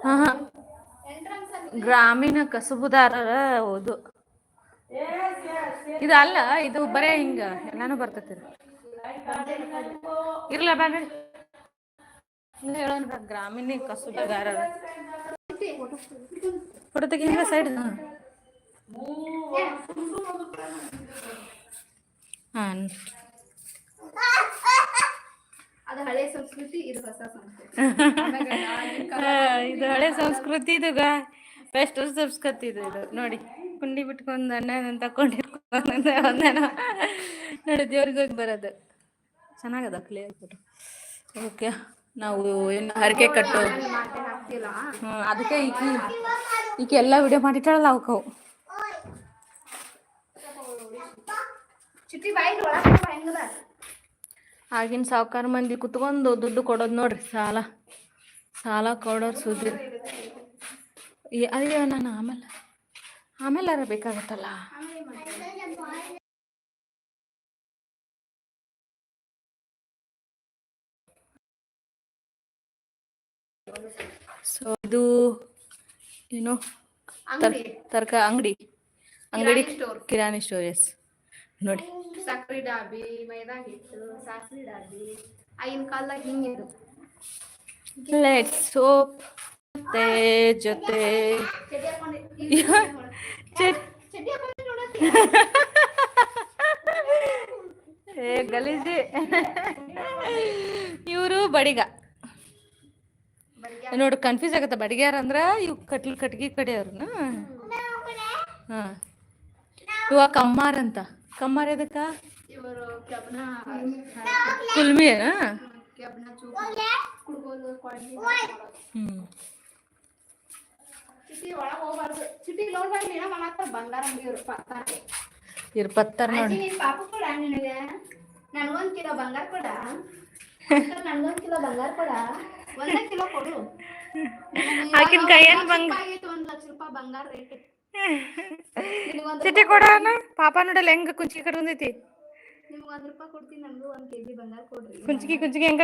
ಹಾ ಹಾ ಗ್ರಾಮೀಣ ಕಸುಬುದಾರರ ಓದು ಇದು ಅಲ್ಲ, ಇದು ಬರೇ ಹಿಂಗ ಎಲ್ಲಾನು ಬರ್ತೈತಿ. ಇರ್ಲ ಬೇಡ ಹೇಳೋಣ, ಗ್ರಾಮೀಣ ಕಸುಬುದಾರರ ಹೊಡತೆಗೆ ಹಿಂಗ ಸೈಡ್. ಹಾಂ, ಅದು ಹಳೆ ಸಂಸ್ಕೃತಿ, ಇದು ಹೊಸ ಸಂಸ್ಕೃತಿ. ಇದು ಹಳೆ ಸಂಸ್ಕೃತಿ, ಇದು ಬೆಸ್ಟ್ ಸಂಸ್ಕೃತಿ. ಇದು ನೋಡಿ, ಕುಂಡಿ ಬಿಟ್ಕೊಂಡು ಅಣ್ಣ ತಕೊಂಡಿರ್ಕೊಂಡು ಒಂದೇನೋ ನೋಡಿ ದೇವ್ರಿಗೆ ಹೋಗಿ ಬರೋದು. ಚೆನ್ನಾಗದ ಕ್ಲಿಯರ್ ಫೋಟೋ. ಓಕೆ, ನಾವು ಏನು ಹರಕೆ ಕಟ್ಟು, ಅದಕ್ಕೆ ಈಗ ಎಲ್ಲ ವಿಡಿಯೋ ಮಾಡಿಟ್ಟಾಳಲ್ಲ ಅವಕ್ಕವು. ಆಗಿನ ಸಾವುಕಾರ ಮಂದಿ ಕುತ್ಕೊಂಡು ದುಡ್ಡು ಕೊಡೋದು ನೋಡ್ರಿ, ಸಾಲ ಕೊಡೋರು ಸುದ್ದಿ. ಅಯ್ಯೋ, ನಾನು ಆಮೇಲೆ ಬೇಕಾಗತ್ತಲ್ಲ. ಸೊ ಇದು ಏನು ಅಂಗಡಿ, ಕಿರಾಣಿ ಸ್ಟೋರ್. ಎಸ್ ನೋಡಿ, ಸಕ್ರಿ ಡಾಬಿ, ಮೈದಾ ಹಿಟ್ಟು, ಸಾಸ್ವಿ ಡಾಬಿ, ಆಗಿನ ಕಾಲದಾಗ ಹಿಂಗಿರು. ಲೆಟ್ಸ್ ಸೋಪ್ ಜೊತೆ ಗಲೀಜಿ. ಇವರು ಬಡಿಗ ನೋಡು, ಕನ್ಫ್ಯೂಸ್ ಆಗತ್ತ. ಬಡಿಗ್ಯಾರ ಅಂದ್ರ ಇವ್ ಕಟ್ಗಿ ಕಡೆಯವ್ರನ್ನ. ಹಾ, ಇವ ಕಮ್ಮಾರ ಅಂತ. ಕಮ್ಮಾರ ಎದಕ್ಕ? ಕುಲ್ಮಿ. ಪತ್ತಾರ ನೋಡಿ. ನನಗೊಂದ್ ಕಿಲೋ ಬಂಗಾರ ಕೊಡ, ನನಗೊಂದ್ ಕಿಲೋ ಬಂಗಾರ ಕೊಡ, 1 ಕಿಲೋ ಕೊಡು. ಆಕಿನ ಕೈಯನ್ $1 ಲಕ್ಷ ಬಂಗಾರ ರೇಟ್. ಚಿಟಿ ಕೊಡೋಣ. ಪಾಪ ನೋಡಲ್ಲ ಹೆಂಗ ಕುಂಚಿಗೆ ಕಟ್ಕೊಂಡೈತಿ. ನಿಮ್ಗೆ $1 ಕೊಡ್ತೀನಿ, ನನಗೂ 1 kg ಬಂಗಾರ ಕೊಡ್ರಿ. ಕುಂಚಿಗೆ ಹೆಂಗ